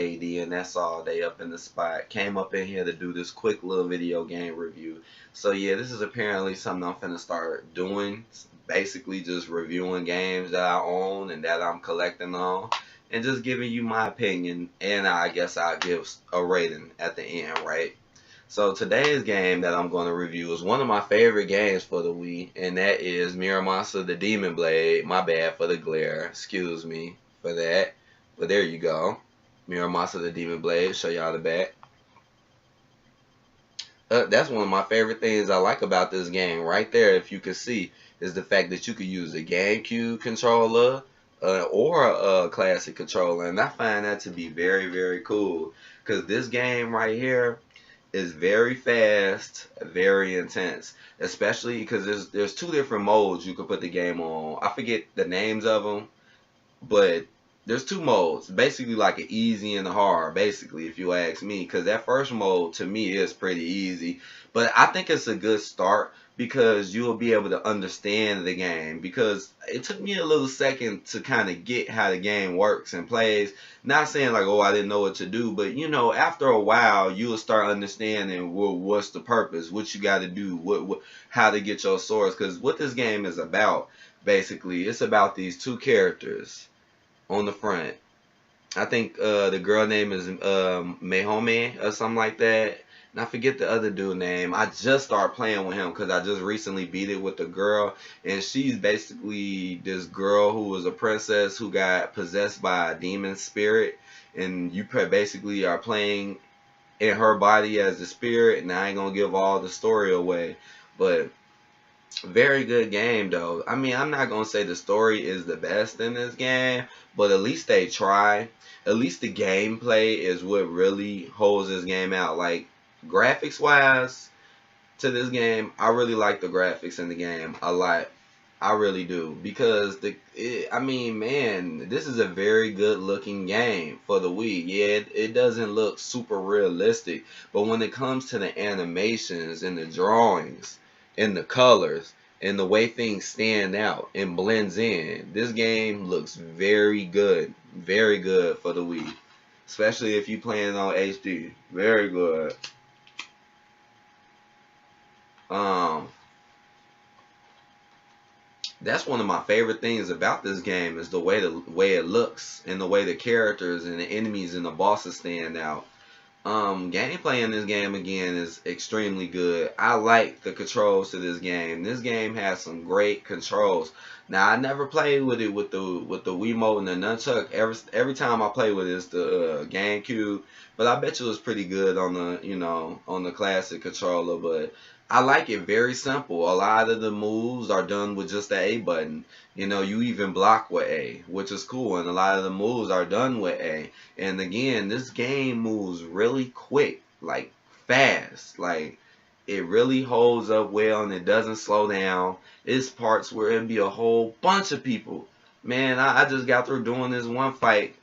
AD, and that's all day up in the spot. Came up in here to do this quick little video game review. So yeah, this is apparently something I'm finna start doing. Basically just reviewing games that I own and that I'm collecting on, and just giving you my opinion, and I guess I'll give a rating at the end, right? So today's game that I'm going to review is one of my favorite games for the Wii, and that is Muramasa the Demon Blade. My bad for the glare. Excuse me for that. But there you go. Muramasa the Demon Blade. Show y'all the back. That's one of my favorite things I like about this game. Right there, if you can see, is the fact that you could use a GameCube controller or a classic controller. And I find that to be very, very cool. Because this game right here is very fast, very intense, especially because there's two different modes you can put the game on. I forget the names of them, but there's two modes, basically like an easy and a hard, basically, if you ask me, because that first mode to me is pretty easy, but I think it's a good start because you'll be able to understand the game, because it took me a little second to kind of get how the game works and plays. Not saying like, oh, I didn't know what to do, but you know, after a while you'll start understanding what's the purpose, what you got to do, how to get your swords, because what this game is about, basically, it's about these two characters on the front. I think the girl name is Mahome or something like that. And I forget the other dude name. I just started playing with him because I just recently beat it with the girl. And she's basically this girl who was a princess who got possessed by a demon spirit. And you basically are playing in her body as the spirit. And I ain't going to give all the story away. But very good game though. I mean, I'm not gonna say the story is the best in this game, but at least they try. At least the gameplay is what really holds this game out. Like, graphics wise to this game, I really like the graphics in the game a lot. I really do, because I mean, man, this is a very good looking game for the Wii. Yeah, it doesn't look super realistic, but when it comes to the animations and the drawings and the colors and the way things stand out and blends in, this game looks very good for the Wii, especially if you playing on HD. Very good. Um, that's one of my favorite things about this game, is the way it looks and the way the characters and the enemies and the bosses stand out. Gameplay in this game again is extremely good. I like the controls to this game. This game has some great controls. Now, I never played with it with the Wiimote and the nunchuck. Every time I play with it, it's the GameCube. But I bet you it's pretty good on the on the classic controller. But I like it very simple. A lot of the moves are done with just the A button. You know, you even block with A, which is cool. And a lot of the moves are done with A. And again, this game moves really quick, like fast. Like, it really holds up well and it doesn't slow down. It's parts where it'd be a whole bunch of people. Man, I just got through doing this one fight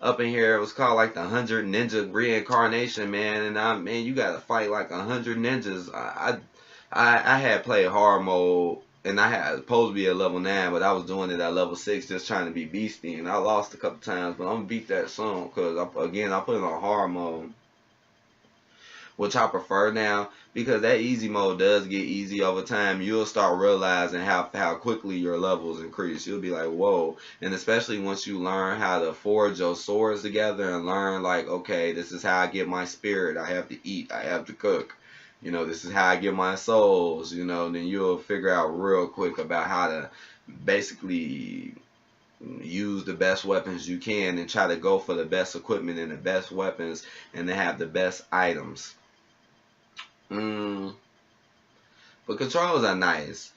up in here. It was called like the 100 Ninja Reincarnation, man. And man, you gotta fight like 100 ninjas. I had played hard mode, and I had supposed to be at level 9, but I was doing it at level 6, just trying to be beastie, and I lost a couple times, but I'm gonna beat that soon, because I put it on hard mode, which I prefer now, because that easy mode does get easy over time. You'll start realizing how quickly your levels increase. You'll be like, whoa. And especially once you learn how to forge your swords together and learn, like, okay, this is how I get my spirit. I have to eat. I have to cook. You know, this is how I get my souls. You know, then you'll figure out real quick about how to basically use the best weapons you can and try to go for the best equipment and the best weapons and to have the best items. But controls are nice.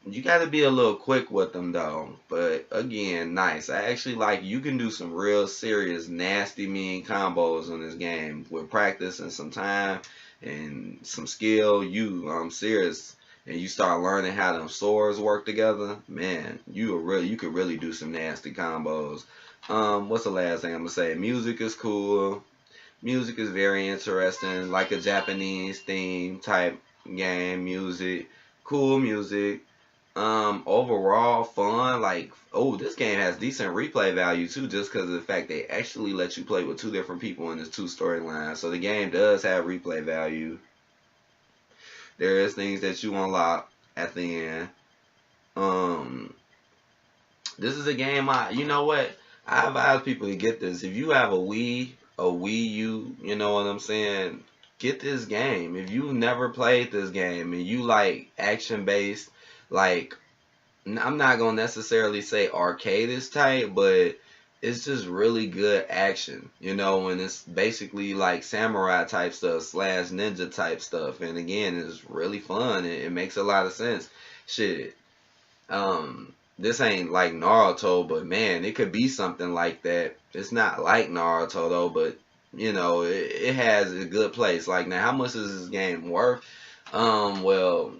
You got to be a little quick with them though. But again, nice. I actually like, you can do some real serious nasty mean combos on this game with practice and some time and some skill. You serious, and you start learning how them swords work together, man, you could really do some nasty combos. What's the last thing I'm gonna say? Music is cool. Music is very interesting, like a Japanese theme type game music. Cool music. Overall fun, like, oh, this game has decent replay value too, just because of the fact they actually let you play with two different people in this two storylines. So the game does have replay value. There is things that you unlock at the end. Um, this is a game you know what? I advise people to get this. If you have a Wii U, you know what I'm saying? Get this game. If you've never played this game and you like action based, like, I'm not gonna necessarily say arcade is tight, but it's just really good action, you know, and it's basically like samurai type stuff slash ninja type stuff. And again, it's really fun. It makes a lot of sense. Shit. This ain't like Naruto, but man, it could be something like that. It's not like Naruto though, but you know, it has a good place. Like, now, how much is this game worth? Well,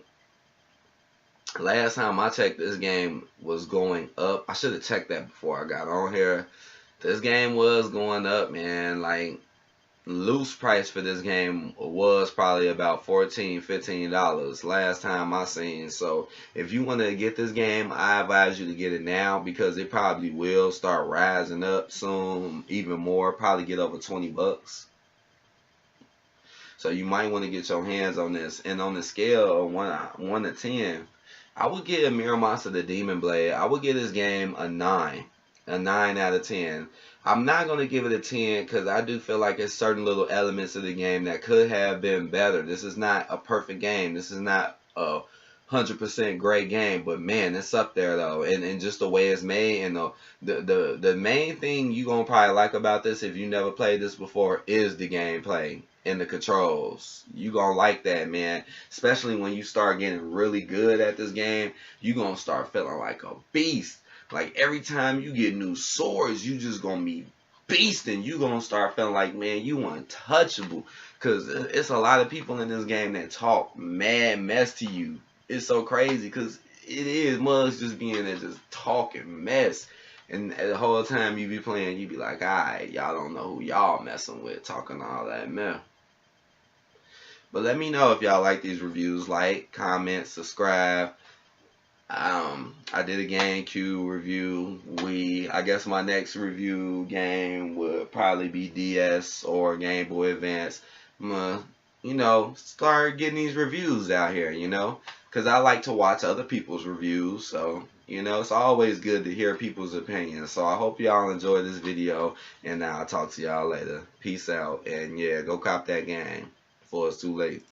last time I checked, this game was going up. I should have checked that before I got on here. This game was going up, man. Like, loose price for this game was probably about $14-15 last time I seen. So if you want to get this game, I advise you to get it now, because it probably will start rising up soon even more, probably get over 20 bucks. So you might want to get your hands on this. And on the scale of 1 to 10, I would give Muramasa the Demon Blade, I would give this game a 9. A 9 out of 10. I'm not going to give it a 10 because I do feel like there's certain little elements of the game that could have been better. This is not a perfect game. This is not a 100% great game, but man, it's up there though. And just the way it's made, and the main thing you going to probably like about this, if you never played this before, is the gameplay and the controls. You going to like that, man. Especially when you start getting really good at this game, you going to start feeling like a beast. Like, every time you get new swords, you just gonna be beasting. You gonna start feeling like, man, you untouchable. Because it's a lot of people in this game that talk mad mess to you. It's so crazy because it is mugs just being there just talking mess. And the whole time you be playing, you be like, alright, y'all don't know who y'all messing with, talking all that mess. But let me know if y'all like these reviews. Like, comment, subscribe. I did a GameCube review. I guess my next review game would probably be DS or Game Boy Advance. You know, start getting these reviews out here, you know, because I like to watch other people's reviews. So, you know, it's always good to hear people's opinions. So I hope y'all enjoy this video, and I'll talk to y'all later. Peace out, and yeah, go cop that game before it's too late.